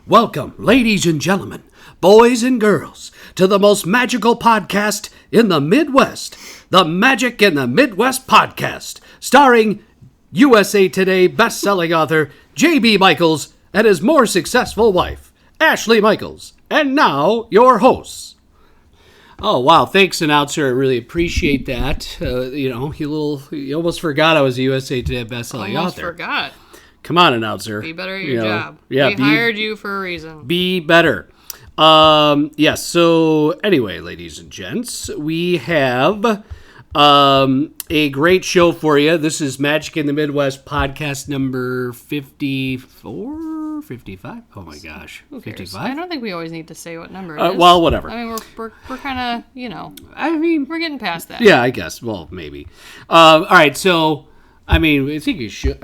Welcome, ladies and gentlemen, boys and girls, to the most magical podcast in the Midwest, the Magic in the Midwest podcast, starring USA Today best-selling author J.B. Michaels and his more successful wife, Ashley Michaels. And now, your hosts. Oh, wow. Thanks, announcer. I really appreciate that. You almost forgot I was a USA Today best-selling author. Almost forgot. Come on, announcer. Be better at your job. Yeah, we hired you for a reason. Be better. Yes, so anyway, ladies and gents, we have a great show for you. This is Magic in the Midwest podcast number 54, 55? Oh my gosh. 55? I don't think we always need to say what number it is. Well, whatever. I mean, we're kind of, we're getting past that. Yeah, I guess. Well, maybe. All right, so, I think you should,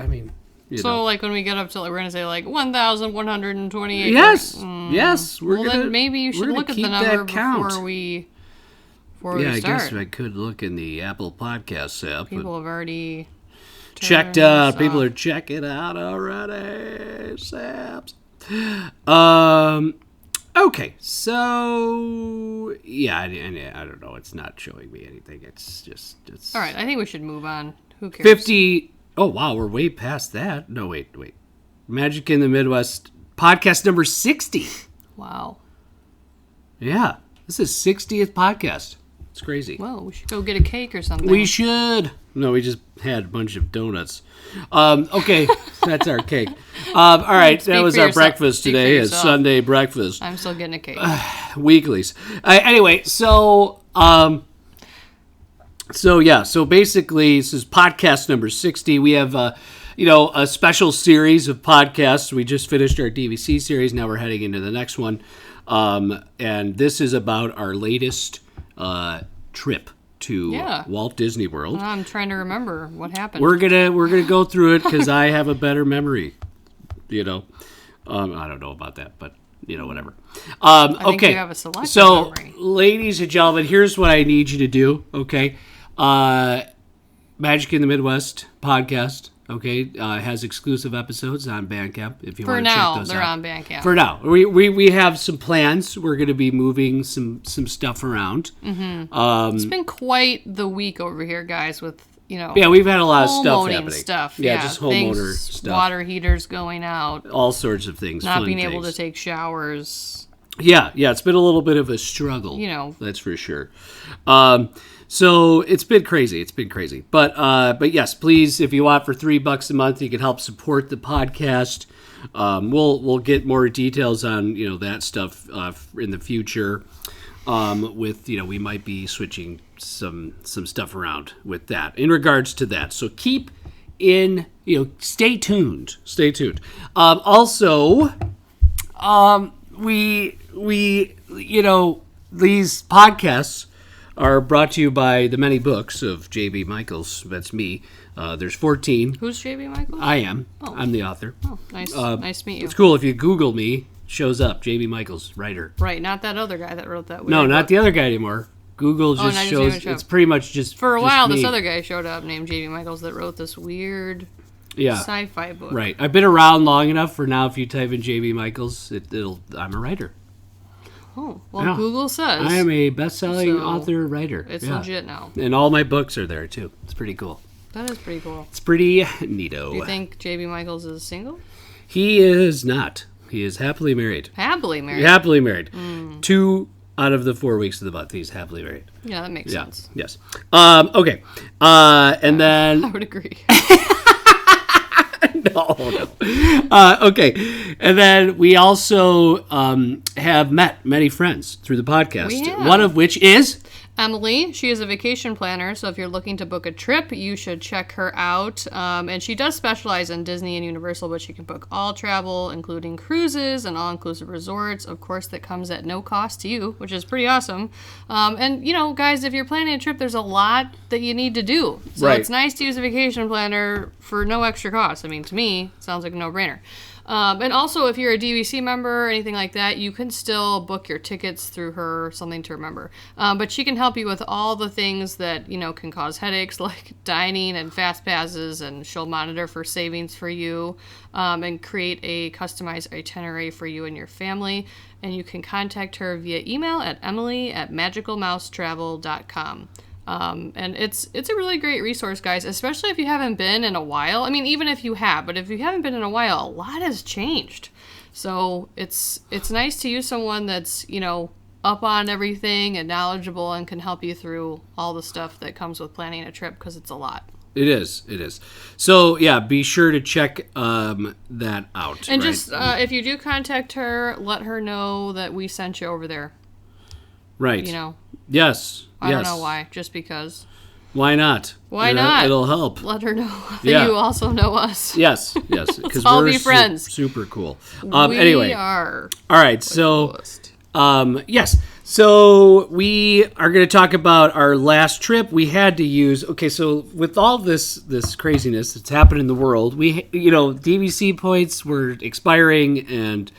like when we get up to, we're going to say 1,128. Yes. Then maybe you should look at the number before we start. I guess I could look in the Apple Podcast app. People have already checked out. People are checking out already. Saps. Okay, so yeah, I don't know. It's not showing me anything. It's all right. I think we should move on. Who cares? 50. Oh wow, we're way past that. No, wait. Magic in the Midwest podcast number 60. Wow. Yeah, this is 60th podcast. It's crazy. Well, we should go get a cake or something. We should. No, we just had a bunch of donuts. Okay, that's our cake. All right, that was our breakfast today. It's Sunday breakfast. I'm still getting a cake. Weeklies. Anyway, so basically, this is podcast number 60. We have, a special series of podcasts. We just finished our DVC series. Now we're heading into the next one. And this is about our latest trip to Walt Disney World. I'm trying to remember what happened. We're gonna go through it because I have a better memory. I don't know about that, but whatever. I think you have a selective memory. Ladies and gentlemen, here's what I need you to do. Okay, Magic in the Midwest podcast. Okay, has exclusive episodes on Bandcamp if you want to check those out. For now, they're on Bandcamp. For now, we have some plans. We're going to be moving some stuff around. Mm-hmm. It's been quite the week over here, guys. With yeah, we've had a lot of stuff happening. Yeah, just homeowner stuff. Water heaters going out. All sorts of things. Not being able to take showers. Yeah, it's been a little bit of a struggle. That's for sure. So it's been crazy. But yes, please, if you want, for $3 a month, you can help support the podcast. We'll get more details on that stuff in the future. We might be switching some stuff around with that in regards to that. So stay tuned. Also, these podcasts are brought to you by the many books of J.B. Michaels. That's me. There's 14. Who's J.B. Michaels? I am. Oh. I'm the author. Oh, nice. Nice to meet you. It's cool. If you Google me, shows up. J.B. Michaels, writer. Right, not that other guy that wrote that weird No, not book. the other guy anymore. Google just shows. It's pretty much just for a while. Me. This other guy showed up named J.B. Michaels that wrote this weird sci-fi book. Right. I've been around long enough for now. If you type in J.B. Michaels, I'm a writer. Oh, well, Google says. I am a best-selling author, writer. It's legit now. And all my books are there, too. It's pretty cool. That is pretty cool. It's pretty neato. Do you think J.B. Michaels is single? He is not. He is happily married. Happily married? Happily married. 2 out of the 4 weeks of the month, he's happily married. Yeah, that makes sense. Yes. Okay. And then... I would agree. No. Okay. And then we also have met many friends through the podcast. One of which is Emily. She is a vacation planner, so if you're looking to book a trip, you should check her out. And she does specialize in Disney and Universal, but she can book all travel, including cruises and all-inclusive resorts. Of course, that comes at no cost to you, which is pretty awesome. And, guys, if you're planning a trip, there's a lot that you need to do. So It's nice to use a vacation planner for no extra cost. I mean, to me, it sounds like a no-brainer. And also, if you're a DVC member or anything like that, you can still book your tickets through her, something to remember. But she can help you with all the things that, can cause headaches, like dining and fast passes, and she'll monitor for savings for you and create a customized itinerary for you and your family. And you can contact her via email at emily@magicalmousetravel.com. And it's a really great resource, guys, especially if you haven't been in a while. I mean, even if you have, but if you haven't been in a while, a lot has changed. So it's nice to use someone that's, up on everything and knowledgeable and can help you through all the stuff that comes with planning a trip, because it's a lot. It is. So, yeah, be sure to check that out. And right? just, if you do contact her, let her know that we sent you over there. Right. Yes. I don't know why, just because. Why not? Why not? It'll help. Let her know that you also know us. Yes, because all we're be friends. Super cool. We Anyway. are. All right, so yes. So we are going to talk about our last trip. We had to use. Okay, so with all this craziness that's happened in the world, DVC points were expiring, and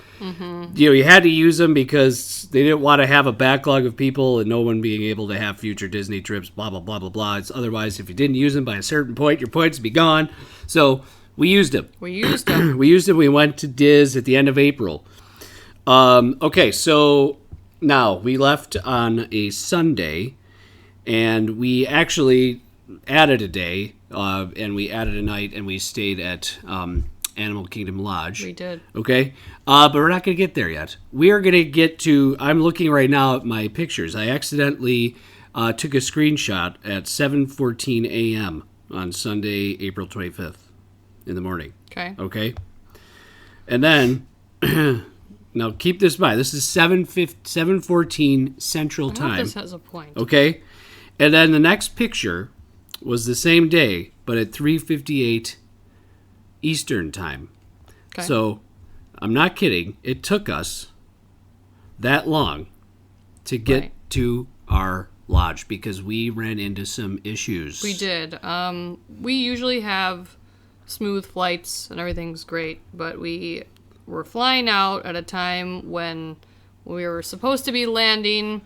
you had to use them because they didn't want to have a backlog of people and no one being able to have future Disney trips. Blah blah blah blah blah. Otherwise, if you didn't use them by a certain point, your points would be gone. So we used them. We used them. We went to Diz at the end of April. Okay, so. Now, we left on a Sunday, and we actually added a day, and we added a night, and we stayed at Animal Kingdom Lodge. We did. Okay? But we're not going to get there yet. We are going to get to... I'm looking right now at my pictures. I accidentally took a screenshot at 7:14 a.m. on Sunday, April 25th in the morning. Okay? And then... Now, keep this in mind. This is 7:14 Central Time. I hope this has a point. Okay? And then the next picture was the same day, but at 3:58 Eastern Time. Okay. So, I'm not kidding. It took us that long to get to our lodge because we ran into some issues. We did. We usually have smooth flights and everything's great, but we... We're flying out at a time when we were supposed to be landing.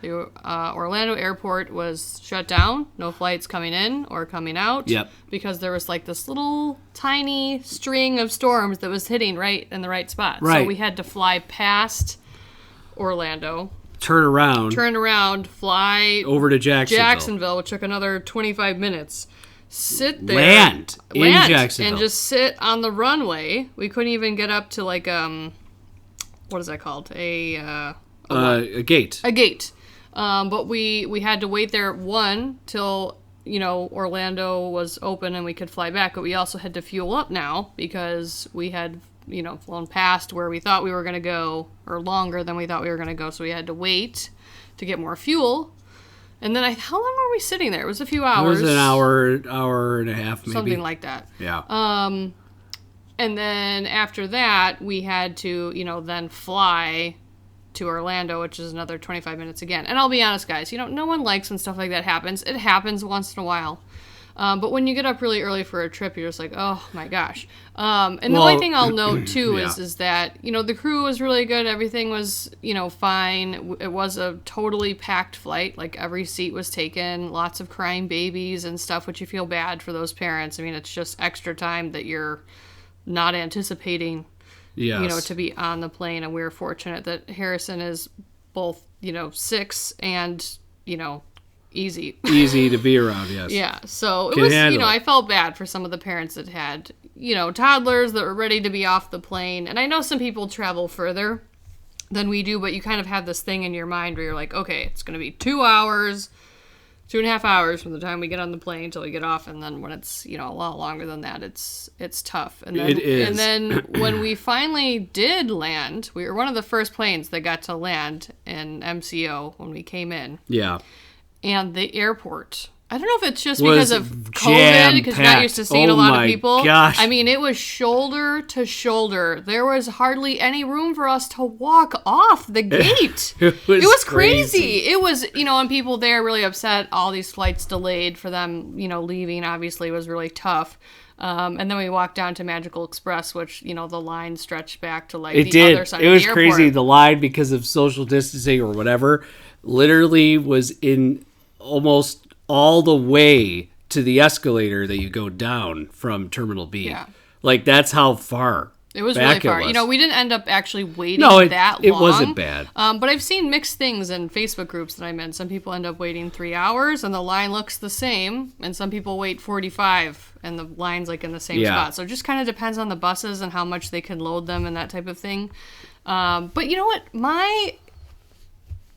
The Orlando airport was shut down. No flights coming in or coming out. Yep. Because there was this little tiny string of storms that was hitting right in the right spot. Right. So we had to fly past Orlando. Turn around, fly over to Jacksonville, which took another 25 minutes. Sit there, land in Jacksonville, and just sit on the runway. We couldn't even get up to what is that called? A gate. A gate. But we had to wait there till Orlando was open and we could fly back. But we also had to fuel up now because we had flown past where we thought we were going to go, or longer than we thought we were going to go. So we had to wait to get more fuel. And then how long were we sitting there? It was a few hours. It was an hour and a half, maybe. Something like that. Yeah. And then after that, we had to, then fly to Orlando, which is another 25 minutes again. And I'll be honest, guys, no one likes when stuff like that happens. It happens once in a while. But when you get up really early for a trip, you're just like, oh my gosh. The only thing I'll note too is that, the crew was really good. Everything was, fine. It was a totally packed flight. Every seat was taken, lots of crying babies and stuff, which you feel bad for those parents. I mean, it's just extra time that you're not anticipating, to be on the plane. And we're fortunate that Harrison is both, 6 and, easy to be around. Yes. Yeah. So it was, I felt bad for some of the parents that had, toddlers that were ready to be off the plane. And I know some people travel further than we do, but you kind of have this thing in your mind where you're like, okay, it's going to be 2.5 hours from the time we get on the plane until we get off. And then when it's, a lot longer than that, it's tough. And then, it is. And then when we finally did land, we were one of the first planes that got to land in MCO when we came in. Yeah. And the airport, I don't know if it's just because of COVID, because you're not used to seeing a lot of people. Gosh. I mean, it was shoulder to shoulder. There was hardly any room for us to walk off the gate. It was crazy. It was, and people there really upset. All these flights delayed for them, leaving obviously was really tough. And then we walked down to Magical Express, which, the line stretched back to like It the did. other side It of was the airport. crazy. The line, because of social distancing or whatever, literally was in almost all the way to the escalator that you go down from Terminal B. Yeah. Like, that's how far. It was back really far. it was. We didn't end up actually waiting No, that long. it wasn't bad. But I've seen mixed things in Facebook groups that I'm in. Some people end up waiting 3 hours and the line looks the same, and some people wait 45 and the line's like in the same Yeah. spot. So it just kind of depends on the buses and how much they can load them and that type of thing. But you know what? My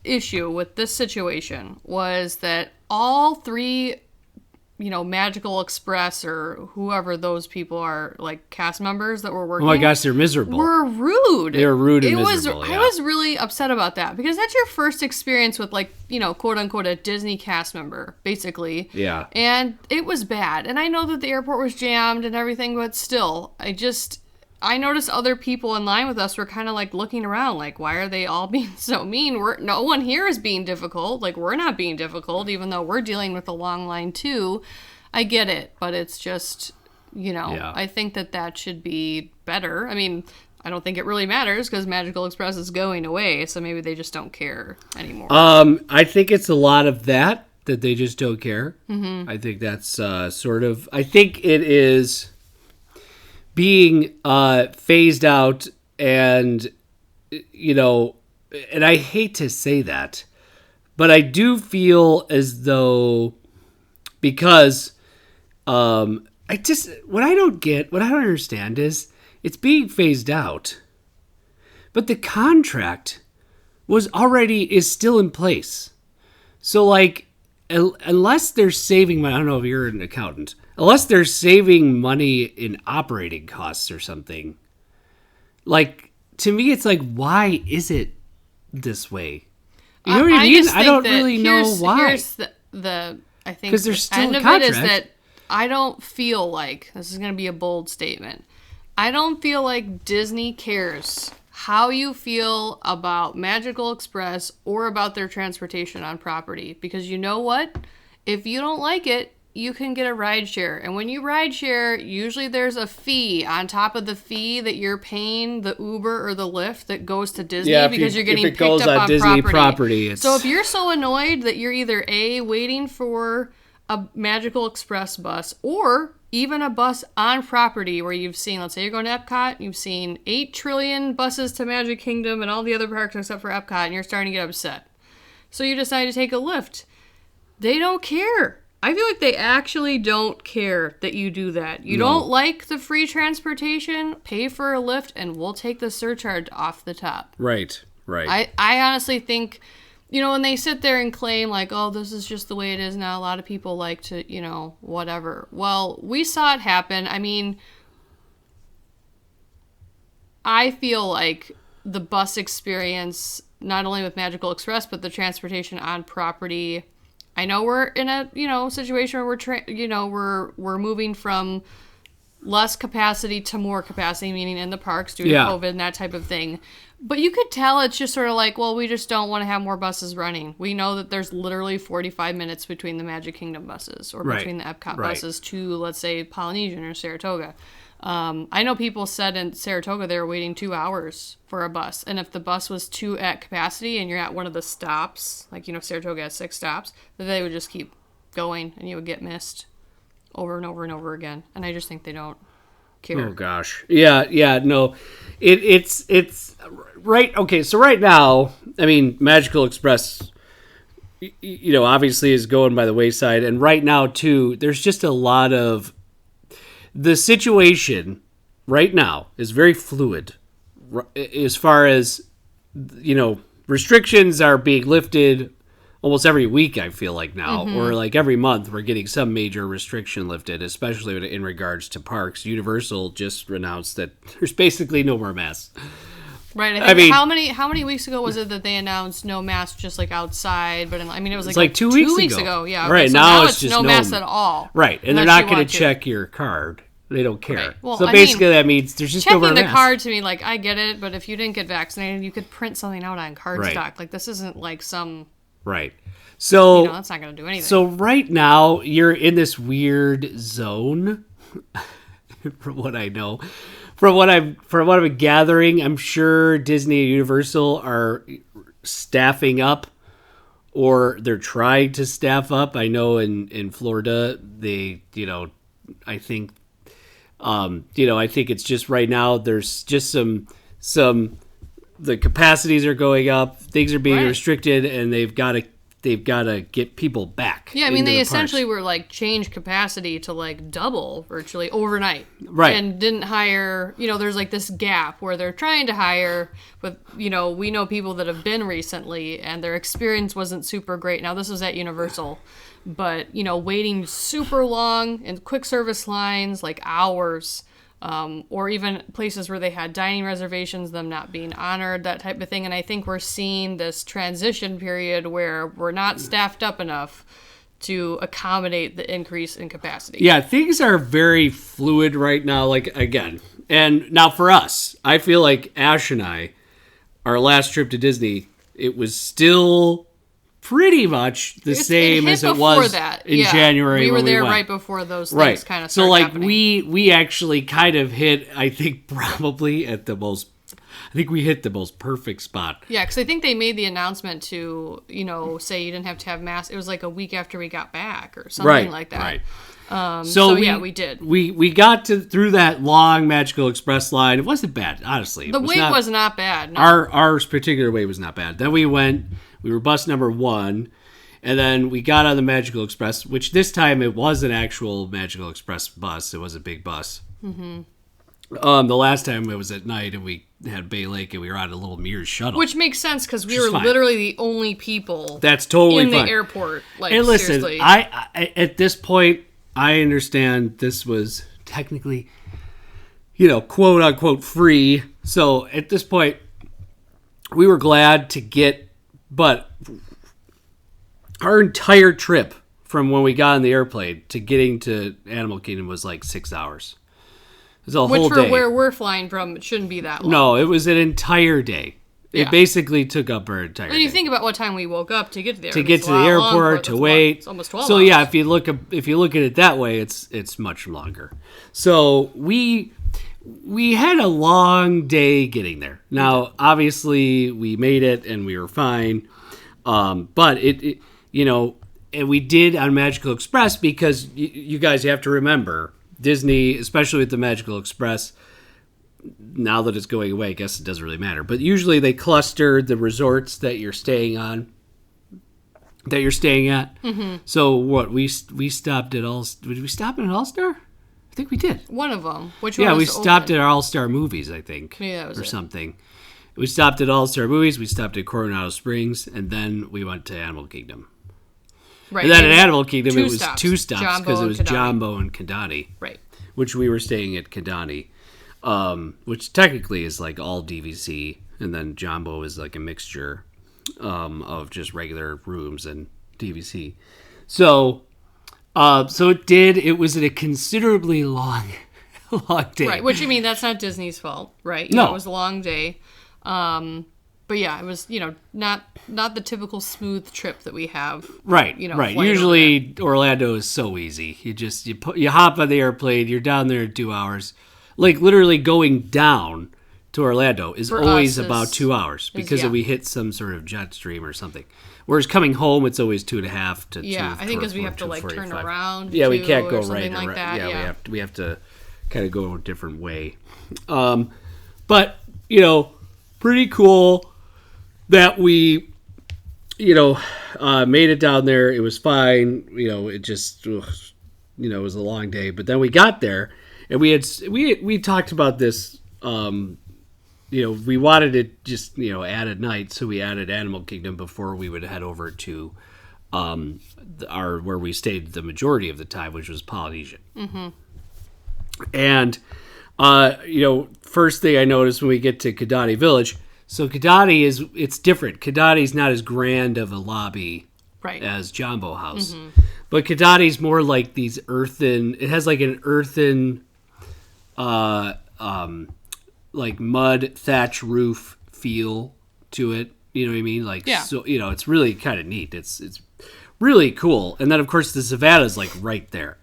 issue with this situation was that all three Magical Express or whoever those people are, like cast members that were working. Oh my gosh, they're miserable. Were rude. They were rude and miserable, I yeah. was really upset about that because that's your first experience with like, quote unquote a Disney cast member, basically. Yeah. And it was bad. And I know that the airport was jammed and everything, but still, I noticed other people in line with us were kind of like looking around like, why are they all being so mean? No one here is being difficult. Like, we're not being difficult, even though we're dealing with a long line too. I get it, but it's just, Yeah. I think that should be better. I mean, I don't think it really matters because Magical Express is going away, so maybe they just don't care anymore. I think it's a lot of that they just don't care. Mm-hmm. I think that's I think it is being phased out, and and I hate to say that, but I do feel as though, because what I don't understand is it's being phased out, but the contract is still in place. So like, unless they're saving money, I don't know if you're an accountant, unless they're saving money in operating costs or something, like, to me, it's like, why is it this way? You know what I mean? I don't really know why. Here's I think 'Cause there's the still end a of it is contract. that I don't feel like, this is going to be a bold statement, I don't feel like Disney cares how you feel about Magical Express or about their transportation on property. Because you know what? If you don't like it, you can get a ride share. And when you ride share, usually there's a fee on top of the fee that you're paying the Uber or the Lyft that goes to Disney, Yeah, because you're getting if it picked goes up on on Disney property. property, it's... So if you're so annoyed that you're either A, waiting for a Magical Express bus, or even a bus on property where you've seen, let's say you're going to Epcot, you've seen 8 trillion buses to Magic Kingdom and all the other parks except for Epcot, and you're starting to get upset. So you decide to take a Lyft. They don't care. I feel like they actually don't care that you do that. You don't like the free transportation, pay for a Lyft, and we'll take the surcharge off the top. Right. I honestly think, when they sit there and claim like, oh, this is just the way it is now, a lot of people like to, whatever. Well, we saw it happen. I mean, I feel like the bus experience, not only with Magical Express, but the transportation on property, I know we're in a, situation where we're moving from less capacity to more capacity, meaning in the parks due to COVID and that type of thing. But you could tell it's just sort of like, well, we just don't want to have more buses running. We know that there's literally 45 minutes between the Magic Kingdom buses or between the Epcot buses to, let's say, Polynesian or Saratoga. I know people said in Saratoga they were waiting 2 hours for a bus. And if the bus was too at capacity and you're at one of the stops, like, Saratoga has 6 stops, then they would just keep going and you would get missed over and over and over again. And I just think they don't care. Oh gosh. Yeah, no. It's right. Okay, so right now, I mean, Magical Express, obviously is going by the wayside, and right now too, there's just a lot of, the situation right now is very fluid as far as, restrictions are being lifted almost every week, I feel like now, or like every month we're getting some major restriction lifted, especially in regards to parks. Universal just announced that there's basically no more masks. Right. I mean, how many weeks ago was it that they announced no masks just like outside? But it was like 2 weeks ago. Yeah. Right. So now it's just no masks at all. Right. And they're not going to check your card. They don't care. Right. Well, so basically that means there's just no more checking the masks. card to me, like, I get it, but if you didn't get vaccinated, you could print something out on cardstock. Right. Like, this isn't like some... Right. So that's not going to do anything. So right now you're in this weird zone from what I know. From what I'm gathering, I'm sure Disney and Universal are staffing up, or they're trying to staff up. I know in Florida, they, I think, I think it's just right now there's just some the capacities are going up, things are being restricted, and they've got to get people back. Yeah, I mean, they essentially were like change capacity to like double virtually overnight. Right. And didn't hire, there's like this gap where they're trying to hire, but, we know people that have been recently and their experience wasn't super great. Now, this was at Universal, but, waiting super long and quick service lines, like hours. Or even places where they had dining reservations, them not being honored, that type of thing. And I think we're seeing this transition period where we're not staffed up enough to accommodate the increase in capacity. Yeah, things are very fluid right now, like, again. And now for us, I feel like Ash and I, our last trip to Disney, it was still pretty much the same as it was in January. We were when there went. Right before those things kind of started So like happening. we actually kind of hit, I think, probably at the most. I think we hit the most perfect spot. Yeah, because I think they made the announcement to say you didn't have to have masks. It was like a week after we got back or something like that. Right. So we did. We got through that long Magical Express line. It wasn't bad, honestly. The wait was not bad. No. Our particular wait was not bad. Then we were bus number 1, and then we got on the Magical Express, which this time it was an actual Magical Express bus. It was a big bus. Mm-hmm. The last time it was at night, and we had Bay Lake, and we were on a little Mears shuttle. Which makes sense, because we were literally the only people that's totally in fine. The airport. Like, and listen, seriously. I at this point, I understand this was technically, quote unquote free. So at this point, we were glad to get, but our entire trip from when we got on the airplane to getting to Animal Kingdom was like 6 hours. It was a whole day. Which for where we're flying from, it shouldn't be that long. No, it was an entire day. It basically took up our entire day. And you think about what time we woke up to get to the airport. To get to the airport, to wait. It's almost 12 So hours. yeah, if you look at it that way, it's much longer. So we had a long day getting there. Now, obviously, we made it and we were fine. But it and we did on Magical Express because you guys have to remember Disney, especially with the Magical Express. Now that it's going away, I guess it doesn't really matter. But usually they cluster the resorts that you're staying at. Mm-hmm. So what we stopped at all? Did we stop at All-Star? I think we did. One of them. Which one? Yeah, was we stopped at All-Star Movies, I think. Yeah, that was something. We stopped at All-Star Movies. We stopped at Coronado Springs, and then we went to Animal Kingdom. Right. And then at Animal Kingdom, it was stops. two stops because it was Jambo and Kidani. Right. Which we were staying at Kidani, which technically is like all DVC, and then Jambo is like a mixture of just regular rooms and DVC. So it was a considerably long day. Right, which, that's not Disney's fault, right? No. It was a long day. But yeah, it was, not the typical smooth trip that we have. Right, right. Usually Orlando is so easy. You hop on the airplane, you're down there in 2 hours. Like literally going down to Orlando is always about 2 hours because we hit some sort of jet stream or something. Whereas coming home, it's always 2.5 to 2. Yeah, I think because we have to turn around. Yeah, we can't go right like that. Yeah, we have to kind of go a different way. But pretty cool that we, made it down there. It was fine. It just, it was a long day. But then we got there, and we talked about this. We wanted it just add at night, so we added Animal Kingdom before we would head over to where we stayed the majority of the time, which was Polynesian. Mm-hmm. And first thing I noticed when we get to Kidani Village. So Kidani it's different. Kidani's not as grand of a lobby as Jambo House. Mm-hmm. But Kidani's more like these earthen, it has like an earthen, like mud thatch roof feel to it. You know what I mean? Like, so, it's really kind of neat. It's really cool. And then of course the Savannah's like right there.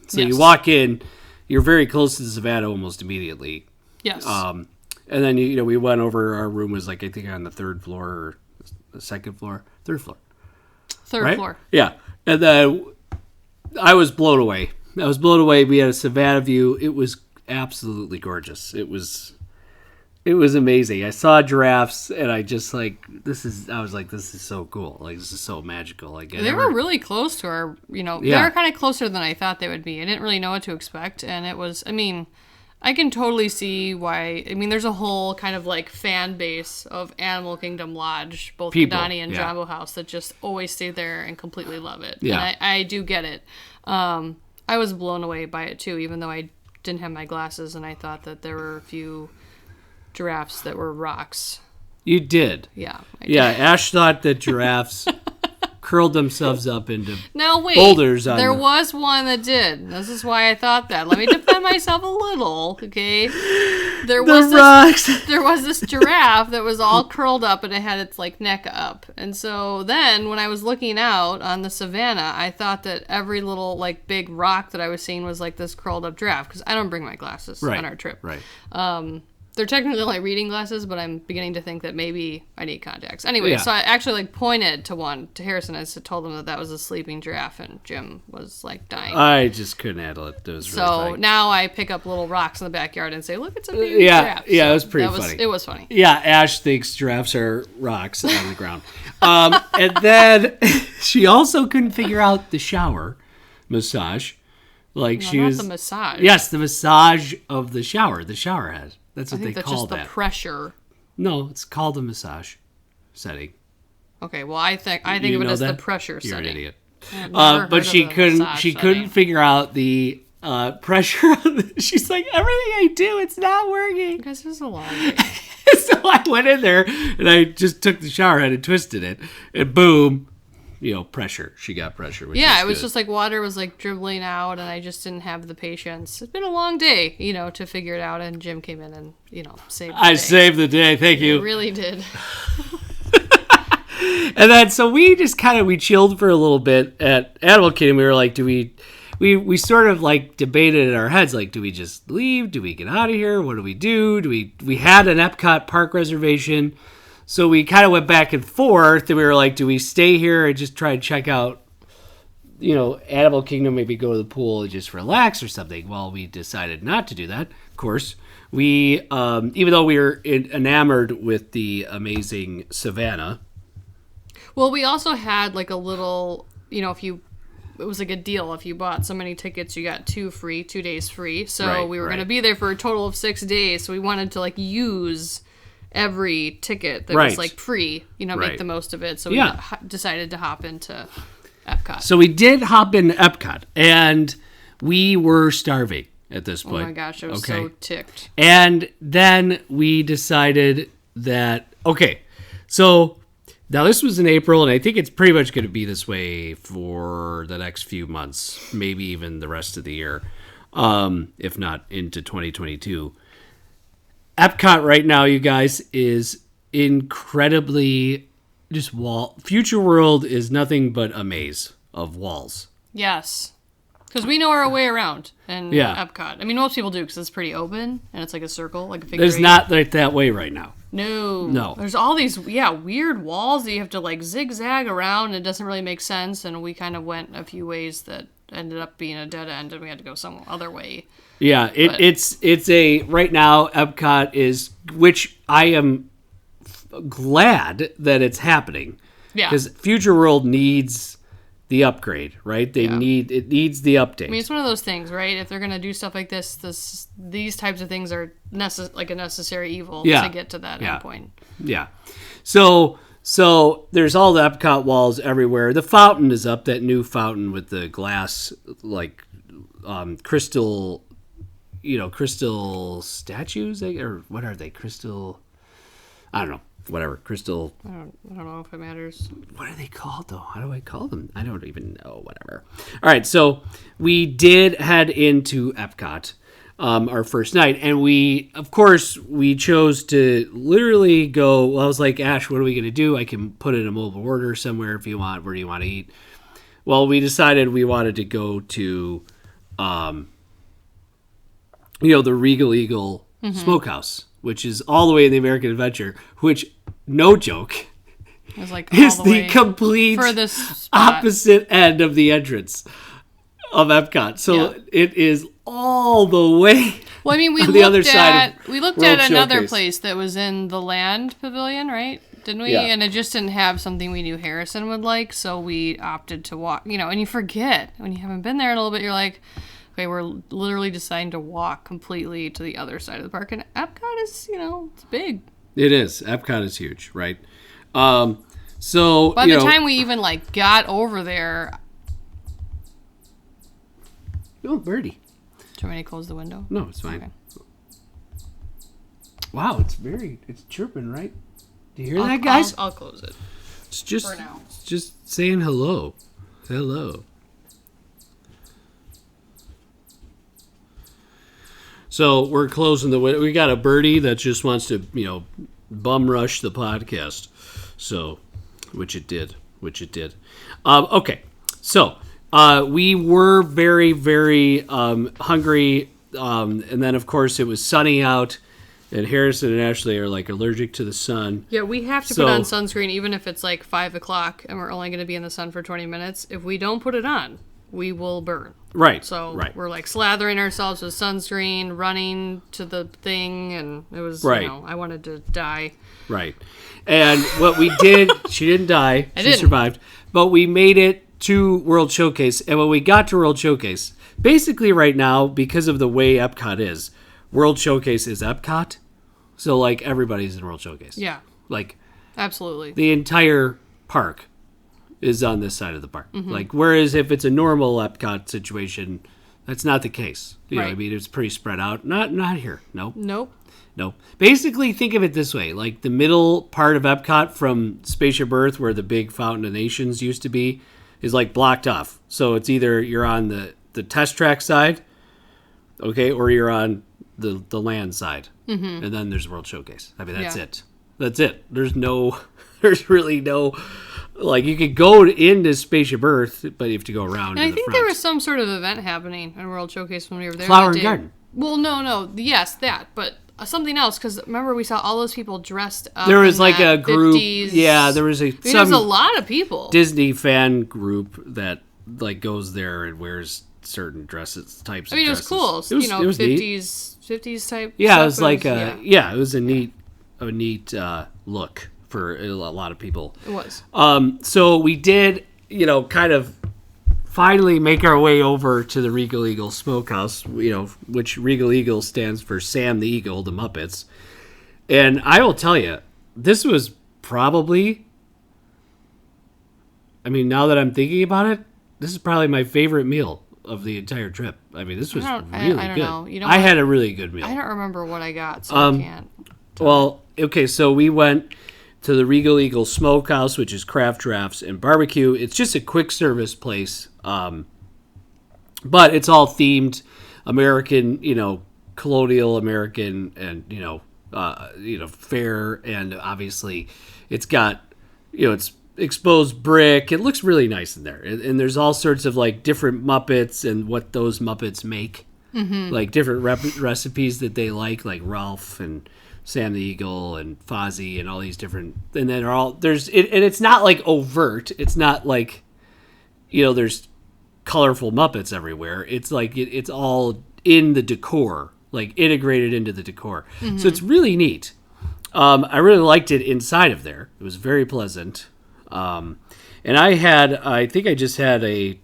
So you walk in, you're very close to the savannah almost immediately. Yes. And then we went over. Our room was like I think on the third floor or the second floor, third floor. Third floor. Yeah, and then I was blown away. We had a savannah view. It was absolutely gorgeous. It was amazing. I saw giraffes, and I just I was like, this is so cool. Like, this is so magical. Like, they were really close to our, they were kind of closer than I thought they would be. I didn't really know what to expect, and it was, I can totally see why. There's a whole kind of like fan base of Animal Kingdom Lodge, both Kidani and Jambo House, that just always stay there and completely love it. Yeah. And I do get it. I was blown away by it too, even though I didn't have my glasses and I thought that there were a few giraffes that were rocks. You did. Yeah. Yeah, Ash thought that giraffes curled themselves up into now, boulders. There was one that did. This is why I thought that. Let me defend myself a little, okay? There was this giraffe that was all curled up and it had its like neck up. And so then when I was looking out on the savannah, I thought that every little like big rock that I was seeing was like this curled up giraffe, because I don't bring my glasses on our trip. Right. They're technically like reading glasses, but I'm beginning to think that maybe I need contacts. Anyway, so I actually like pointed to Harrison. I told him that was a sleeping giraffe, and Jim was like dying. I just couldn't handle it. It was really funny. Now I pick up little rocks in the backyard and say, "Look, it's a baby giraffe." Yeah, it was pretty funny. It was funny. Yeah, Ash thinks giraffes are rocks on the ground, and then she also couldn't figure out the shower massage. Like no, not the massage. Yes, the massage of the shower. The shower head. That's what they call that. Just the pressure. No, it's called a massage setting. Okay, well I think of it as the pressure setting. You're an idiot. But she couldn't figure out the pressure. She's like, everything I do, it's not working. Because this is a long day. So I went in there and I just took the shower head and twisted it, and boom. Pressure. She got pressure. It was just like water was like dribbling out, and I just didn't have the patience. It's been a long day, to figure it out, and Jim came in and, saved the day. Saved the day. Thank you. It really did. And then, so we just we chilled for a little bit at Animal Kingdom. We were like, we sort of like debated in our heads, like, do we just leave? Do we get out of here? What do we do? We had an Epcot park reservation. So we kind of went back and forth, and we were like, do we stay here and just try and check out, Animal Kingdom, maybe go to the pool and just relax or something? Well, we decided not to do that, of course. We, even though we were enamored with the amazing savannah. Well, we also had like a little, it was like a deal. If you bought so many tickets, you got 2 days free. So we were going to be there for a total of 6 days. So we wanted to like use every ticket that was like free, make the most of it. So we decided to hop into Epcot. So we did hop into Epcot, and we were starving at this point. Oh my gosh, I was so ticked. And then we decided that, so now this was in April, and I think it's pretty much going to be this way for the next few months, maybe even the rest of the year, if not into 2022. Epcot right now, you guys, is incredibly just Future World is nothing but a maze of walls. Yes. Because we know our way around in Epcot. Most people do because it's pretty open and it's like a circle, like a figure There's eight. not like that way right now. No. There's all these, weird walls that you have to like zigzag around, and it doesn't really make sense. And we kind of went a few ways that ended up being a dead end, and we had to go some other way. Yeah, it's a right now Epcot is, which I am glad that it's happening. Yeah, because Future World needs the upgrade, right? It needs the update. It's one of those things, right? If they're gonna do stuff like these types of things are like a necessary evil to get to that endpoint. Yeah. So there's all the Epcot walls everywhere. The fountain is up, that new fountain with the glass, like crystal. Crystal statues, or what are they? Crystal, I don't know. Whatever, crystal. I don't know if it matters. What are they called, though? How do I call them? I don't even know. Whatever. All right, so we did head into Epcot our first night, and we chose to literally go. Well, I was like, Ash, what are we going to do? I can put in a mobile order somewhere if you want. Where do you want to eat? Well, we decided we wanted to go to the Regal Eagle Smokehouse, which is all the way in the American Adventure, which, no joke, It was like is all the the way complete furthest spot. opposite end of the entrance of Epcot. So Yeah. it is all the way. Well, I mean, we on the other looked side of at World another Showcase. place that was in the Land Pavilion, right? Didn't we? Yeah. And it just didn't have something we knew Harrison would like, so we opted to walk. And you forget when you haven't been there in a little bit. You're like, okay, we're literally deciding to walk completely to the other side of the park, and Epcot is, it's big. It is. Epcot is huge, right? So By the time we even got over there, oh, birdie. do you want me to close the window? No, it's fine. Okay. Wow, it's chirping, right? Do you hear that, guys? I'll close it. It's just for now. It's just saying hello. Hello. So we're closing the window. We got a birdie that just wants to, bum rush the podcast. So, which it did. Okay. So, we were very, very hungry. And then, of course, it was sunny out. And Harrison and Ashley are allergic to the sun. Yeah, we have to put on sunscreen even if it's 5 o'clock and we're only going to be in the sun for 20 minutes. If we don't put it on, we will burn. Right. So right. we're slathering ourselves with sunscreen, running to the thing, and it was, Right. I wanted to die. Right. And what we did, she didn't die. She didn't. survived. But we made it to World Showcase. And when we got to World Showcase, basically right now, because of the way Epcot is, World Showcase is Epcot. So, everybody's in World Showcase. Yeah, absolutely. The entire park is on this side of the park. Mm-hmm. Whereas if it's a normal Epcot situation, that's not the case. Right. It's pretty spread out. Not here. Nope. Nope. Basically, think of it this way. The middle part of Epcot from Spaceship Earth, where the big Fountain of Nations used to be, is blocked off. So it's either you're on the test track side, okay, or you're on the land side. Mm-hmm. And then there's World Showcase. I mean, that's it. That's it. There's really no, you could go into Spaceship Earth, but you have to go around. And I think there was some sort of event happening in World Showcase when we were there. Flower that and day. Garden. Well, no. Yes, that. But something else, because remember we saw all those people dressed up. There was in a that group. 50s. Yeah, there was there was a lot of people. Disney fan group that goes there and wears certain dresses types. I mean, of it was dresses. cool. It was neat. 50s type. Yeah, stuff. it was it was a neat look for a lot of people. It was. So we did, kind of finally make our way over to the Regal Eagle Smokehouse, which Regal Eagle stands for Sam the Eagle, the Muppets. And I will tell you, this was probably, now that I'm thinking about it, this is probably my favorite meal of the entire trip. This was really I don't good. know. You know I what? had a really good meal. I don't remember what I got, so I can't. Well, okay, so we went to the Regal Eagle Smokehouse, which is craft drafts and barbecue. It's just a quick service place, but it's all themed American, colonial American, and fair, and obviously it's got, it's exposed brick. It looks really nice in there, and there's all sorts of different Muppets and what those Muppets make, different recipes that they like Ralph and Sam the Eagle and Fozzie and all these different, and then and it's not overt. It's not there's colorful Muppets everywhere. It's it's all in the decor, integrated into the decor. So it's really neat. I really liked it inside of there. It was very pleasant. And I think I just had a,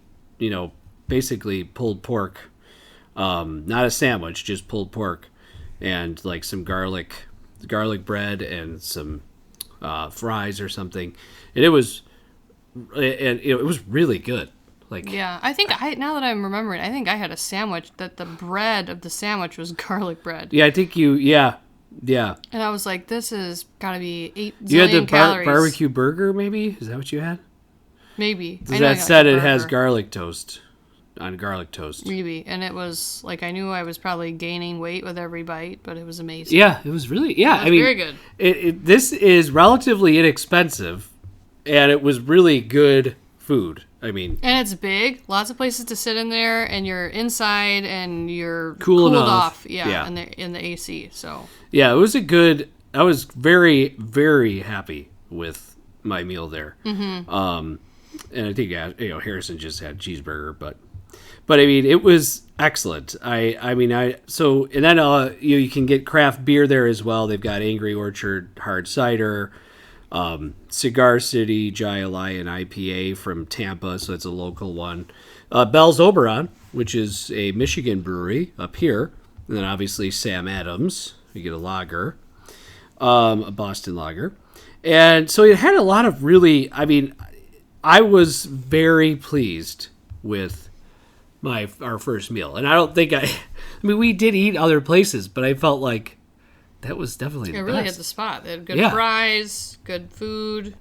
basically pulled pork, not a sandwich, just pulled pork and some garlic bread and some fries or something, and it was really good. Yeah, I think now that I'm remembering, I think I had a sandwich that the bread of the sandwich was garlic bread. Yeah, I think yeah. And I was like, this has got to be 8 You had the zillion calories. barbecue burger, maybe? Is that what you had? Maybe. That said it has garlic toast on garlic toast. Maybe. And it was I knew I was probably gaining weight with every bite, but it was amazing. Yeah, it was really, yeah. It was very good. This is relatively inexpensive, and it was really good food. I mean, And it's big. Lots of places to sit in there, and you're inside, and you're Cool cooled enough. off. Yeah. Yeah, in the AC. So yeah, it was a good. I was very, very happy with my meal there. Mm-hmm. And I think Harrison just had cheeseburger, but I mean it was excellent. So and then you can get craft beer there as well. They've got Angry Orchard hard cider. Cigar City Jaya Lion IPA from Tampa, so it's a local one. Bell's Oberon, which is a Michigan brewery up here. And then obviously Sam Adams, you get a lager, a Boston lager. And so it had a lot of really, I was very pleased with our first meal. And I don't think we did eat other places, but I felt like that was definitely the it really best. hit the spot. They had good fries, good food.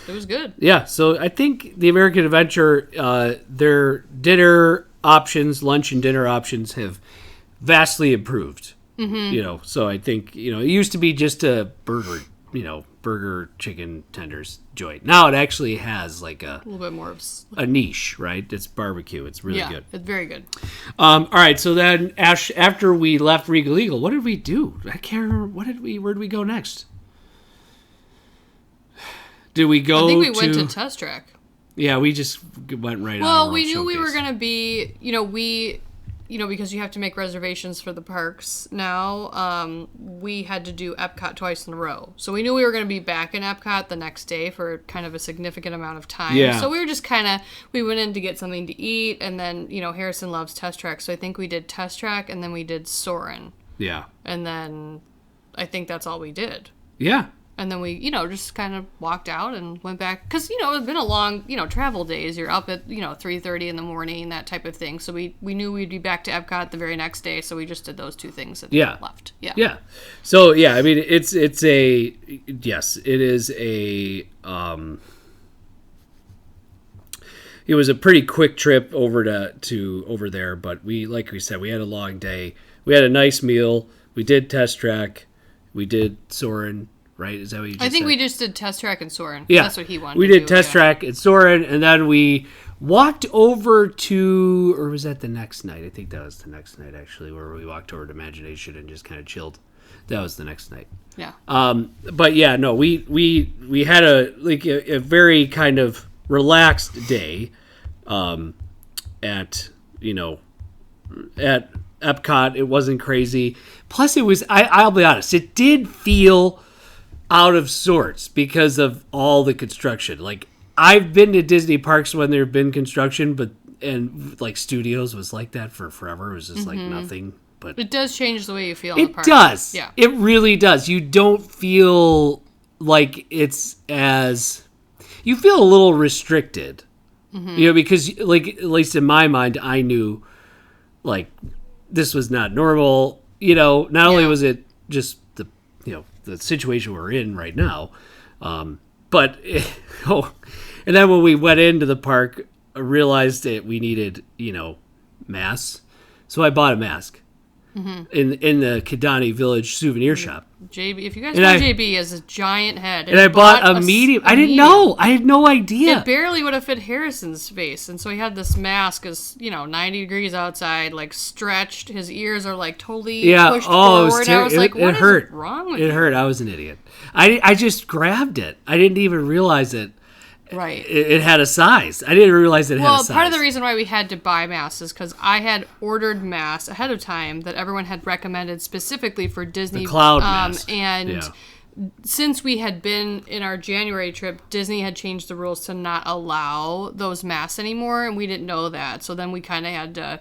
It was good. Yeah, so I think the American Adventure, their dinner options, lunch and dinner options have vastly improved. Mm-hmm. So I think, it used to be just a burger chicken tenders joint. Now it actually has like a little bit more of a niche, right? It's barbecue. It's really good. It's very good. All right, so then after we left Regal Eagle, what did we do? I can't remember. Where did we go next? Did we go? I think we went to Test Track. Yeah, we just went right on. Well, we knew we were going to be, because you have to make reservations for the parks now, we had to do Epcot twice in a row. So we knew we were going to be back in Epcot the next day for kind of a significant amount of time. Yeah. So we were just we went in to get something to eat, and then, Harrison loves Test Track. So I think we did Test Track, and then we did Soarin'. Yeah. And then I think that's all we did. Yeah. And then we, just kind of walked out and went back. Because, it's been a long, travel days. You're up at, 3:30 in the morning, that type of thing. So we knew we'd be back to Epcot the very next day. So we just did those two things and left. Yeah. Yeah. So, yeah, it is a, it was a pretty quick trip over over there. But like we said, we had a long day. We had a nice meal. We did Test Track. We did Soarin'. Right? Is that what you just I think said? we just did Test Track and Soarin'. Yeah. That's what he wanted We to did do, Test Track and Soarin', and then we walked over to, or was that the next night? I think that was the next night, actually, where we walked over to Imagination and just kind of chilled. That was the next night. Yeah. But yeah, no, we had a very kind of relaxed day at Epcot. It wasn't crazy. Plus, it was, I'll be honest, it did feel out of sorts because of all the construction. Like, I've been to Disney parks when there have been construction, and studios was like that for forever. It was just like nothing. But it does change the way you feel in the park. It does. Yeah. It really does. You don't feel like it's as... You feel a little restricted. Because, like, at least in my mind, I knew, like, this was not normal. Not only was it just the situation we're in right now, but and then when we went into the park, I realized that we needed masks, so I bought a mask in the Kidani Village souvenir shop. JB, if you guys know JB, he has a giant head, and I bought a medium. I didn't know. I had no idea. It barely would have fit Harrison's face, and so he had this mask, as 90 degrees outside, like stretched. His ears are like totally pushed forward. I was like, what is wrong with you? It hurt. I was an idiot. I just grabbed it. I didn't even realize it. Right. It had a size. I didn't realize it had a size. Well, part of the reason why we had to buy masks is because I had ordered masks ahead of time that everyone had recommended specifically for Disney. The cloud mask. And since we had been in our January trip, Disney had changed the rules to not allow those masks anymore, and we didn't know that. So then we kind of had to,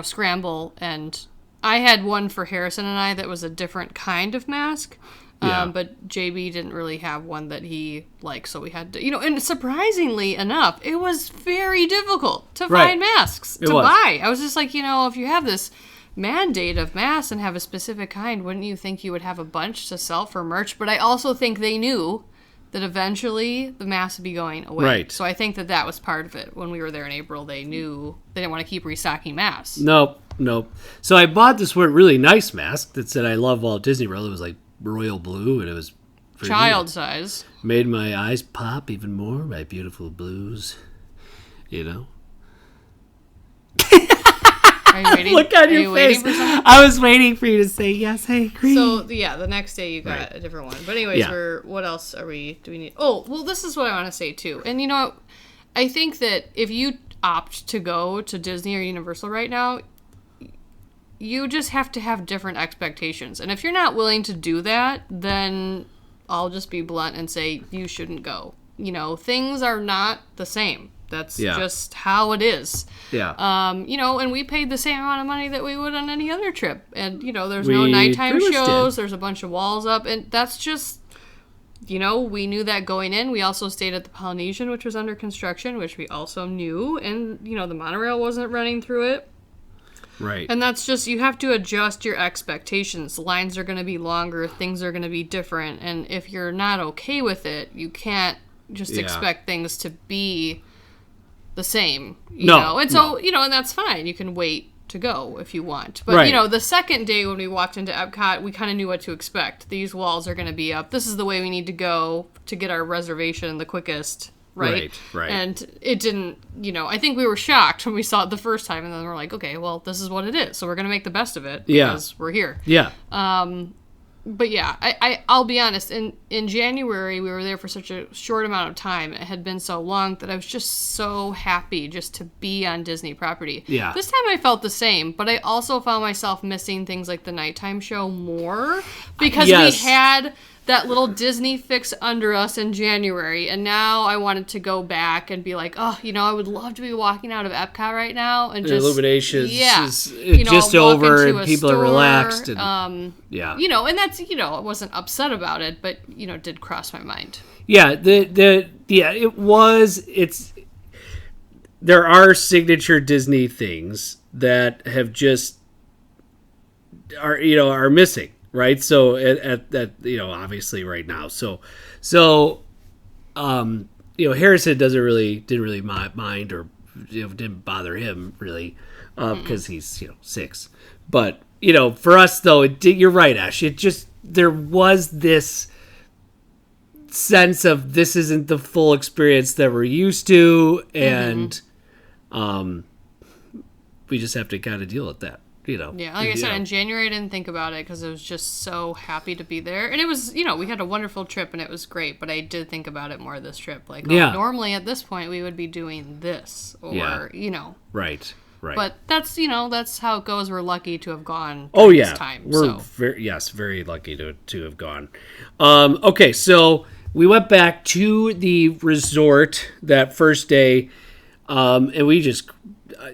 scramble. And I had one for Harrison and I that was a different kind of mask. But JB didn't really have one that he liked, so we had to, and surprisingly enough, it was very difficult to find masks to buy. I was just like, if you have this mandate of masks and have a specific kind, wouldn't you think you would have a bunch to sell for merch? But I also think they knew that eventually the masks would be going away. Right. So I think that was part of it. When we were there in April, they knew they didn't want to keep restocking masks. Nope. So I bought this really nice mask that said, "I love Walt Disney World." It was like royal blue, and it was child size. Made my eyes pop even more by beautiful blues. You know? Are you waiting? Look on Are your you face. waiting for something? I was waiting for you to say, yes, I agree. So yeah, the next day you got Right. a different one. But anyways, Yeah. what else do we need? Oh, well, this is what I want to say too. And you know, I think that if you opt to go to Disney or Universal right now, you just have to have different expectations. And if you're not willing to do that, then I'll just be blunt and say you shouldn't go. You know, things are not the same. That's Yeah. just how it is. Yeah. You know, and we paid the same amount of money that we would on any other trip. And, you know, there's no We nighttime pretty much shows. did. There's a bunch of walls up. And that's just, you know, we knew that going in. We also stayed at the Polynesian, which was under construction, which we also knew. And, you know, the monorail wasn't running through it. Right. And that's just, you have to adjust your expectations. Lines are going to be longer. Things are going to be different. And if you're not okay with it, you can't just Yeah. expect things to be the same, you No, know? And so, no. you know, and that's fine. You can wait to go if you want. But, Right. you know, the second day when we walked into Epcot, we kind of knew what to expect. These walls are going to be up. This is the way we need to go to get our reservation the quickest, right? Right. And it didn't, you know, I think we were shocked when we saw it the first time, and then we're like, okay, well, this is what it is. So we're going to make the best of it Yeah. because we're here. Yeah. But yeah, I'll be honest. In January, we were there for such a short amount of time. It had been so long that I was just so happy just to be on Disney property. Yeah. This time I felt the same, but I also found myself missing things like the nighttime show more because Yes. we had that little Disney fix under us in January, and now I wanted to go back and be like, oh, you know, I would love to be walking out of Epcot right now and The just Illuminations yeah, is you know, just walk over into and a people are store, relaxed. And, yeah. you know, and that's, you know, I wasn't upset about it, but, you know, it did cross my mind. Yeah, there are signature Disney things that have just are missing, right? So at you know, obviously right now. So you know, Harrison didn't really mind, or you know, didn't bother him really because he's, you know, 6. But you know, for us though, you're right, Ash. It just, there was this sense of this isn't the full experience that we're used to, and we just have to kind of deal with that, you know. Yeah, like I said, You know. in January I didn't think about it because I was just so happy to be there. And it was, you know, we had a wonderful trip and it was great, but I did think about it more this trip. Like, Yeah. normally at this point we would be doing this, or, Yeah. you know. Right. But that's, you know, that's how it goes. We're lucky to have gone Oh during yeah, this time. we're So. very lucky to have gone. Okay, so we went back to the resort that first day, and we just,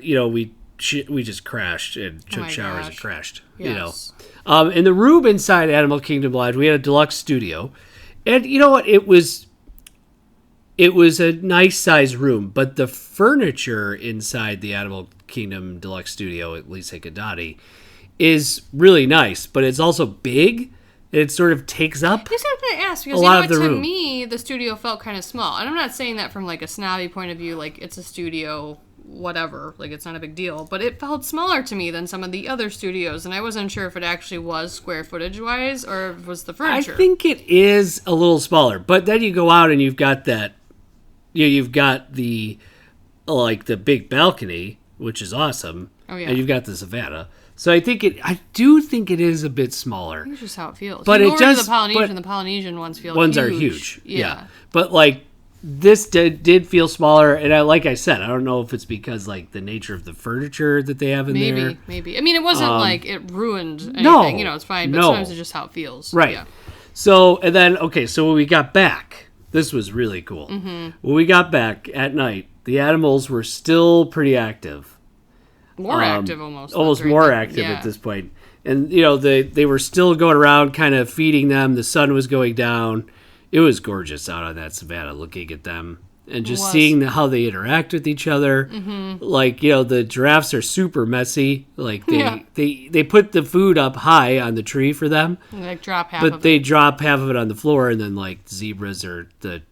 you know, we just crashed and took my showers and gosh. crashed. Yes. You know, in the room inside Animal Kingdom Lodge, we had a deluxe studio, and you know what? It was a nice size room, but the furniture inside the Animal Kingdom Deluxe Studio at Lisa Gadati is really nice, but it's also big. It sort of takes up. I was going to ask because, a you lot know of what, the to room. me, the studio felt kind of small. And I'm not saying that from like a snobby point of view, like it's a studio, whatever, like it's not a big deal. But it felt smaller to me than some of the other studios, and I wasn't sure if it actually was square footage wise or if it was the I furniture. think it is a little smaller, but then you go out and you've got that. You've got the big balcony, which is awesome. Oh, yeah. And you've got the Savannah. So I do think it is a bit smaller. It's just how it feels. But You it go over to does- the Polynesian, but- the Polynesian ones feel Ones huge. are huge. Yeah. But like this did feel smaller, and like I said, I don't know if it's because like the nature of the furniture that they have in there. Maybe. I mean, it wasn't like it ruined anything. no, You know, it's fine. But no. sometimes it's just how it feels. Right. Yeah. So, and then, okay, so when we got back, this was really cool. Mm-hmm. When we got back at night, the animals were still pretty active. More active almost. Almost That's right. more active Yeah. at this point. And, you know, they were still going around kind of feeding them. The sun was going down. It was gorgeous out on that savannah looking at them. And just was. seeing how they interact with each other. Mm-hmm. Like, you know, the giraffes are super messy. Like, they put the food up high on the tree for them. And, like drop half But of they it. drop half of it on the floor, and then like zebras or the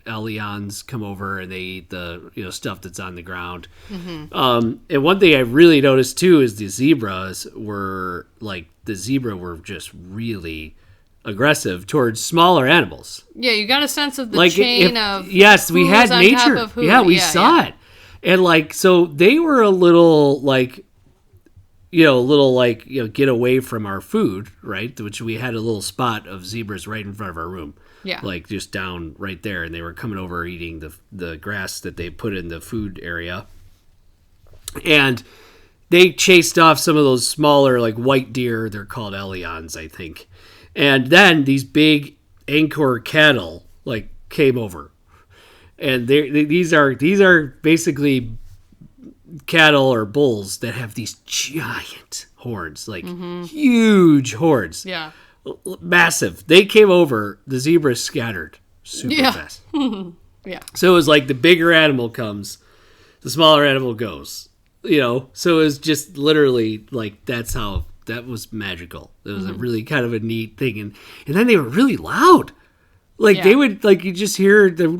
Elions come over and they eat the, you know, stuff that's on the ground. Mm-hmm. And one thing I really noticed too is the zebra were just really aggressive towards smaller animals. Yeah, you got a sense of the Like chain of yes, we who had was on nature. top of who. Yeah, we saw it, and like so they were a little like. Get away from our food, right? Which we had a little spot of zebras right in front of our room. Yeah. Like just down right there. And they were coming over eating the grass that they put in the food area. And they chased off some of those smaller, like white deer. They're called Elions, I think. And then these big Angkor cattle, like, came over. And these are basically cattle or bulls that have these giant horns, like huge horns. Yeah. Massive. They came over, the zebras scattered super fast. Yeah. So it was like the bigger animal comes, the smaller animal goes. So it was just literally like that was magical. It was a really kind of a neat thing. And then they were really loud. Like they would, like, you just hear the, and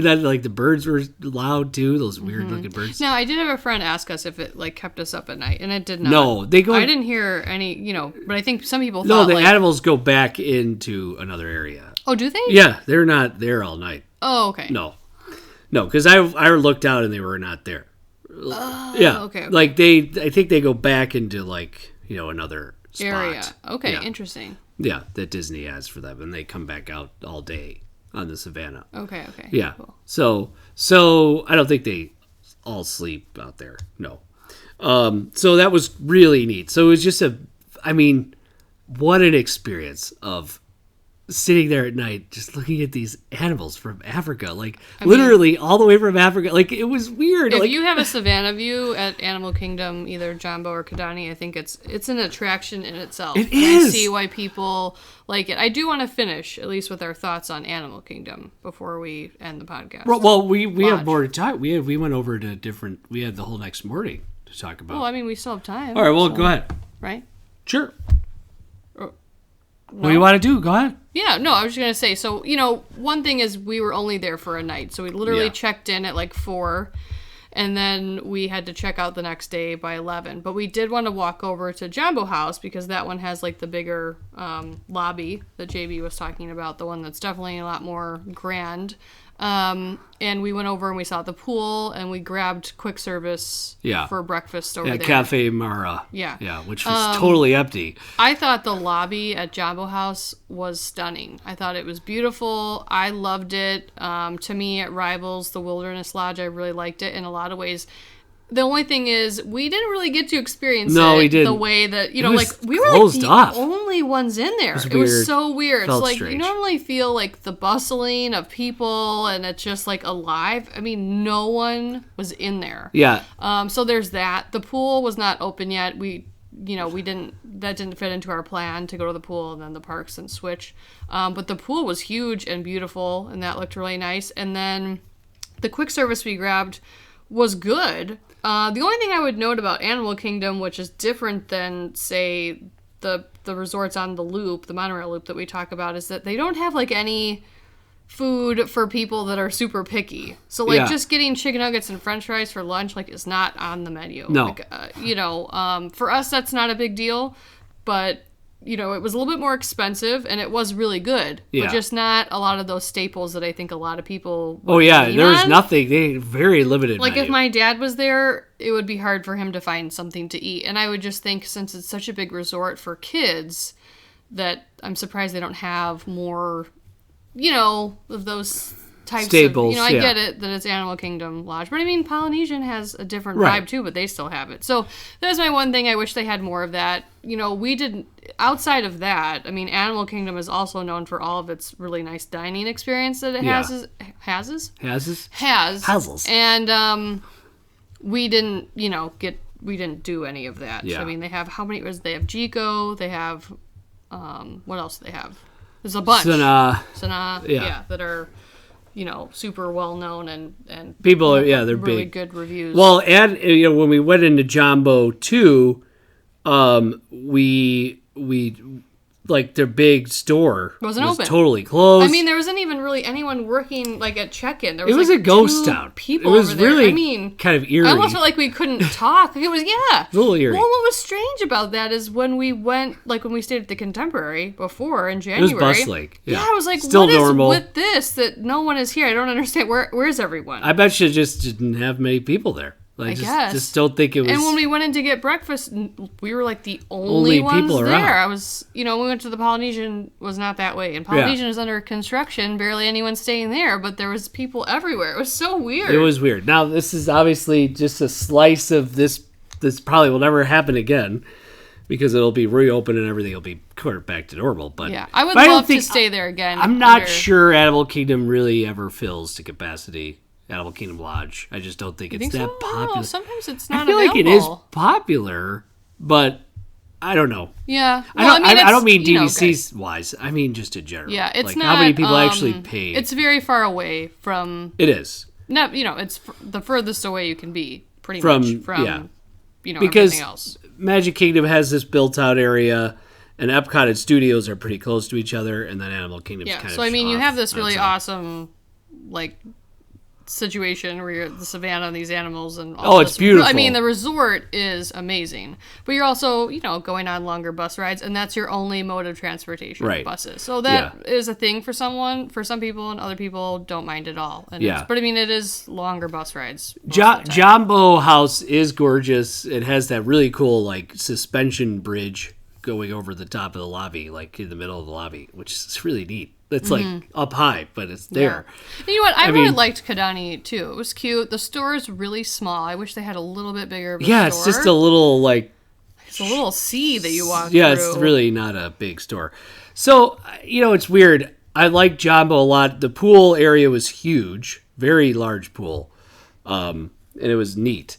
then like the birds were loud too. Those weird looking birds. Now, I did have a friend ask us if it like kept us up at night, and it did not. No, they go. I didn't hear any, but I think some people No, thought the like, animals go back into another area. oh, do they? Yeah, they're not there all night. Oh, okay. No, because I looked out and they were not there. Yeah, okay. Like I think they go back into like another spot. Area. Okay, Yeah. interesting. Yeah, that Disney has for them, and they come back out all day on the savannah. Okay. Yeah. Cool. So I don't think they all sleep out there. No. So that was really neat. So it was just what an experience of sitting there at night just looking at these animals from Africa, like literally all the way from Africa. Like it was weird. If like, you have a savannah view at Animal Kingdom, either Jambo or Kidani, I think it's an attraction in itself. It And I is. see why people like it. I do want to finish at least with our thoughts on Animal Kingdom before we end the podcast. well, we have Lodge. more to talk. We went over to different. We had the whole next morning to talk about. Well, I mean, we still have time. all right. Well, so- go ahead. Right? Sure. What do you want to do? Go ahead. Yeah, no, I was just going to say, so, one thing is we were only there for a night. So we literally Yeah. checked in at like 4, and then we had to check out the next day by 11. But we did want to walk over to Jambo House because that one has like the bigger lobby that JB was talking about, the one that's definitely a lot more grand. And we went over and we saw the pool and we grabbed quick service Yeah. for breakfast over At there. Cafe Mara. Yeah. Yeah, which was totally empty. I thought the lobby at Jambo House was stunning. I thought it was beautiful. I loved it. To me, it rivals the Wilderness Lodge. I really liked it in a lot of ways. The only thing is, we didn't really get to experience No, it we didn't. the way that, was like, we were like closed the off. only ones in there. It was weird. so weird. Felt It's like, strange. you normally feel like the bustling of people and it's just like alive. I mean, no one was in there. Yeah. So there's that. The pool was not open yet. That didn't fit into our plan to go to the pool and then the parks and switch. But the pool was huge and beautiful and that looked really nice. And then the quick service we grabbed was good. The only thing I would note about Animal Kingdom, which is different than, say, the resorts on the loop, the monorail loop that we talk about, is that they don't have like any food for people that are super picky. So like Yeah. just getting chicken nuggets and french fries for lunch like is not on the menu. No. Like, for us that's not a big deal, but it was a little bit more expensive and it was really good, Yeah. but just not a lot of those staples that I think a lot of people Oh yeah, lean there was on. nothing. They very limited. Like menu. if my dad was there, it would be hard for him to find something to eat. And I would just think since it's such a big resort for kids that I'm surprised they don't have more, of those types Staples, of, I yeah. get it that it's Animal Kingdom Lodge, but I mean Polynesian has a different Right. vibe too, but they still have it. So that's my one thing. I wish they had more of that. We didn't, outside of that, I mean, Animal Kingdom is also known for all of its really nice dining experience that it Yeah. has. Hazes. And we didn't, we didn't do any of that. Yeah. I mean, they have they have Jico, they have what else do they have? There's a bunch. Sanaa, yeah. that are super well known and People are they're really big. good reviews. Well, and when we went into Jambo too, we like their big store Wasn't was open. totally closed. I mean, there wasn't even really anyone working like at check-in. There it was like a ghost 2 town. people It was over there. really I mean, kind of eerie. I almost felt like we couldn't talk. Like, it was a little eerie. Well, what was strange about that is when we went, like when we stayed at the Contemporary before in January. It was bustling. Yeah, I was like, still what normal. is with this that no one is here? I don't understand. Where's everyone? I bet you just didn't have many people there. I guess. just don't think it was. And when we went in to get breakfast, we were like the only ones people there. around. I was, we went to the Polynesian, was not that way. And Polynesian is under construction, barely anyone staying there, but there was people everywhere. It was so weird. It was weird. Now, this is obviously just a slice of this. This probably will never happen again because it'll be reopened and everything will be back to normal. But yeah, I would but love to stay there again. I'm not sure Animal Kingdom really ever fills to capacity. Animal Kingdom Lodge. I just don't think it's that so? popular. No, sometimes it's not I feel available. like it is popular, but I don't know. Yeah. I don't mean it's, DVC wise. I mean just in general. Yeah, it's like not. How many people actually paid? It's very far away from. It is. No, it's the furthest away you can be, pretty From- much from. yeah. Because everything else. Magic Kingdom has this built-out area, and Epcot and Studios are pretty close to each other, and then Animal Kingdom's Yeah. kind of So I mean, you off have this on really its own. awesome, like, situation where you're at the savannah and these animals and all it's this. beautiful. I mean, the resort is amazing, but you're also going on longer bus rides, and that's your only mode of transportation, Right. buses. So that is a thing for some people, and other people don't mind at all. And Yeah. but I mean, it is longer bus rides. most of the time. Jumbo House is gorgeous. It has that really cool like suspension bridge going over the top of the lobby, like in the middle of the lobby, which is really neat. It's like up high, but it's there. And you know what? I really mean- liked Kidani too. It was cute. The store is really small. I wish they had a little bit bigger of a Yeah, store. it's just a little like It's a little sea that you walk yeah, through. it's really not a big store. So, it's weird. I like Jumbo a lot. The pool area was huge, very large pool. And it was neat.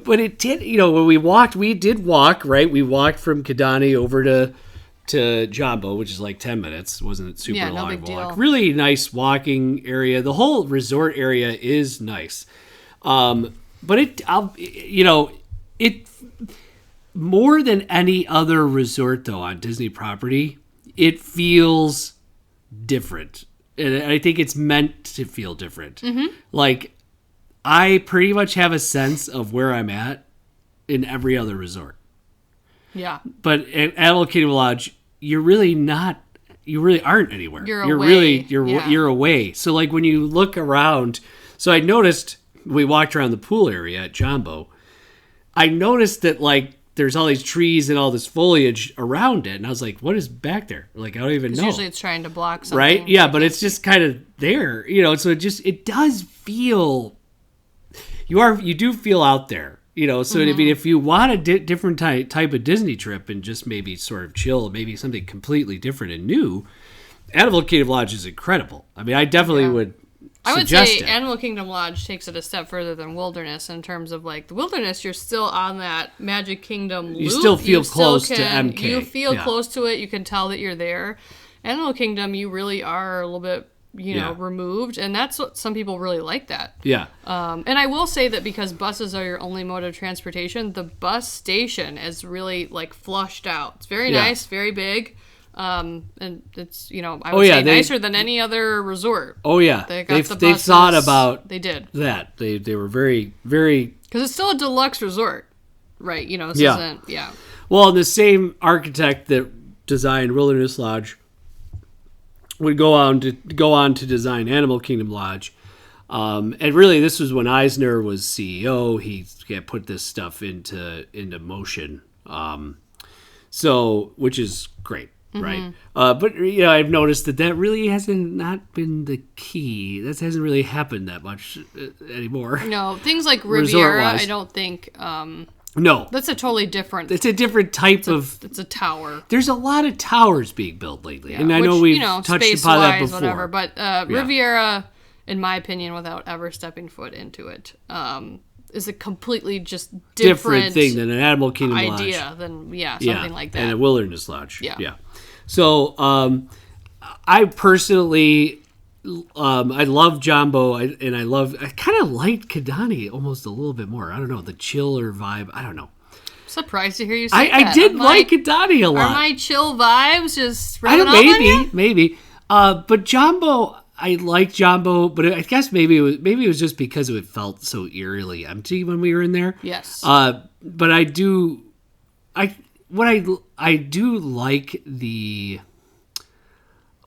But it did, when we did walk, right? We walked from Kidani over to Jumbo, which is like 10 minutes. It wasn't a super Yeah, no long big walk. deal. Really nice walking area. The whole resort area is nice. But it more than any other resort though on Disney property, it feels different. And I think it's meant to feel different. Mm-hmm. Like I pretty much have a sense of where I'm at in every other resort. Yeah. But at Animal Kingdom Lodge, you really aren't anywhere. You're away. You're away. So like when you look around, so I noticed we walked around the pool area at Jumbo. I noticed that like there's all these trees and all this foliage around it, and I was like, "What is back there?" Like I don't even know. Usually it's trying to block something. Right? Yeah, but it's just kind of there, So it does feel. You do feel out there. So I mean, if you want a different type of Disney trip and just maybe sort of chill, maybe something completely different and new, Animal Kingdom Lodge is incredible. I mean, I definitely would suggest say it. Animal Kingdom Lodge takes it a step further than Wilderness in terms of like the Wilderness. You're still on that Magic Kingdom loop. You still feel close to MK. You feel Yeah. close to it. You can tell that you're there. Animal Kingdom, you really are a little bit, removed, and that's what some people really like that. Yeah. And I will say that because buses are your only mode of transportation, the bus station is really like flushed out. It's very nice, very big. And it's, I would say nicer than any other resort. Oh yeah. They got the they've buses. thought about They did. that. They were very, very Because it's still a deluxe resort. Right. This Yeah. isn't, well, and the same architect that designed Wilderness Lodge would go on to design Animal Kingdom Lodge. And really, this was when Eisner was CEO. He put this stuff into motion. Which is great, right? But I've noticed that really hasn't not been the key. That hasn't really happened that much anymore. No, things like Resort Riviera, wise. I don't think, No, that's a totally different, it's a different type of. it's a tower. There's a lot of towers being built lately, and I know Which, we've touched upon that space-wise, before. whatever, but Riviera, in my opinion, without ever stepping foot into it, is a completely just different thing than an Animal Kingdom idea Lodge. than something like that. And a Wilderness Lodge. Yeah. So I personally, I love Jumbo, I kind of liked Kidani almost a little bit more. I don't know, the chiller vibe. I don't know. surprised to hear you say I that. did like Donnie a lot. Are my chill vibes just I rubbing don't, off on you? maybe. But Jumbo, I like Jumbo, but I guess maybe it was just because it felt so eerily empty when we were in there. Yes. But I do like the.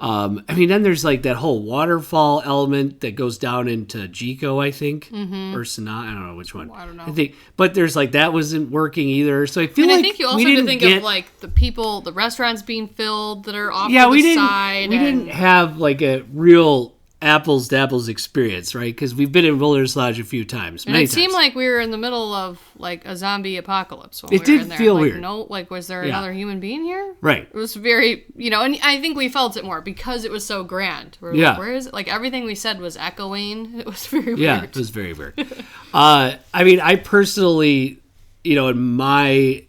Then there's like that whole waterfall element that goes down into Jico, I think, or Sanaa. I don't know which one. I don't know. I think, but there's like that wasn't working either. So I feel And like I think you also we have to didn't think of like the people, the restaurants being filled that are off to we the didn't. side. We didn't have like a real apples to apples experience, right? Because we've been in Wilderness Lodge a few times. And it seemed like we were in the middle of like a zombie apocalypse when It we were did in there. feel like, weird. No, like was there another human being here? Right. It was very, and I think we felt it more because it was so grand. We're Yeah. like, where is it? Like everything we said was echoing. It was very Yeah, weird. it was very weird. I personally, in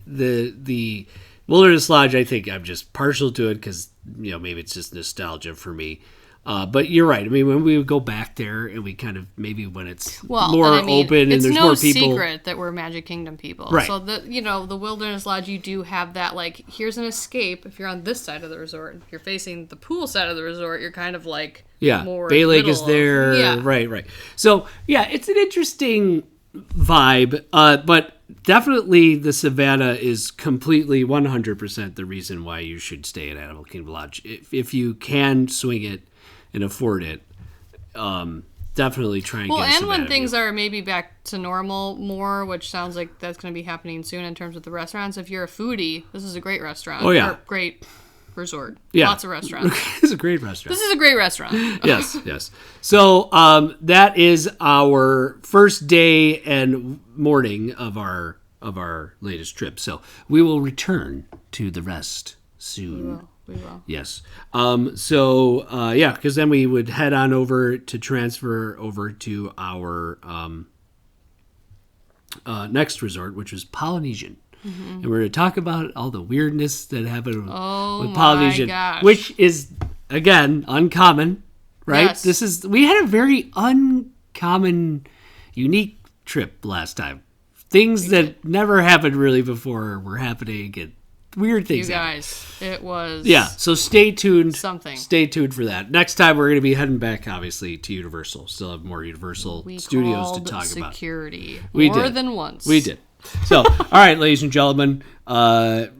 the Wilderness Lodge, I think I'm just partial to it because maybe it's just nostalgia for me. But you're right. I mean, when we would go back there and we kind of maybe when it's more open and there's more people. It's no secret that we're Magic Kingdom people. Right. So the Wilderness Lodge, you do have that like here's an escape. If you're on this side of the resort, if you're facing the pool side of the resort, you're kind of like more Bay Lake is middle there. of, Right. So it's an interesting vibe. But definitely the Savannah is completely 100% the reason why you should stay at Animal Kingdom Lodge if you can swing it and afford it. Definitely try and get a and Savannah when things view. are maybe back to normal more, which sounds like that's going to be happening soon in terms of the restaurants. If you're a foodie, this is a great restaurant. Oh, yeah. Or great resort. Yeah. Lots of restaurants. It's a great restaurant. This is a great restaurant. Yes. So that is our first day and morning of our latest trip. So we will return to the rest soon. We will. Yes. Because then we would head on over to transfer over to our next resort, which was Polynesian. Mm-hmm. And we're going to talk about all the weirdness that happened with Polynesian, gosh. which is, again, uncommon, right? Yes. We had a very uncommon, unique trip last time. Things that never happened really before were happening, and weird things. You guys, it was So stay tuned. something. Stay tuned for that. Next time we're going to be heading back, obviously, to Universal. Still have more Universal Studios to talk about. Security We more did. than once. We did. So, all right, ladies and gentlemen,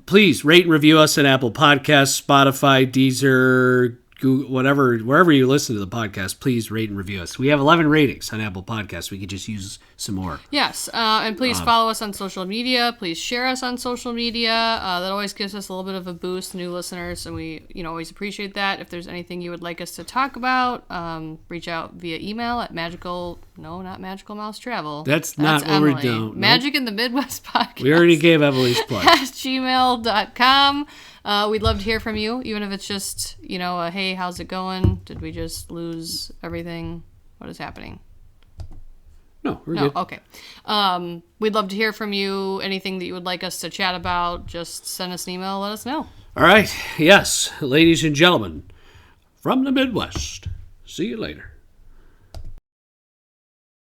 please rate and review us on Apple Podcasts, Spotify, Deezer, Google, wherever you listen to the podcast. Please rate and review us. We have 11 ratings on Apple Podcasts. We could just use some more. Yes, and please follow us on social media. Please share us on social media. That always gives us a little bit of a boost, new listeners, and we always appreciate that. If there's anything you would like us to talk about, reach out via email at not Magical Mouse Travel. That's not what we're doing. Nope. Magic in the Midwest podcast. We already gave Emily's plug. at gmail.com. We'd love to hear from you, even if it's just, a, hey, how's it going? Did we just lose everything? What is happening? No, we're good. Okay. We'd love to hear from you. Anything that you would like us to chat about, just send us an email, let us know. All right. Yes, ladies and gentlemen, from the Midwest. See you later.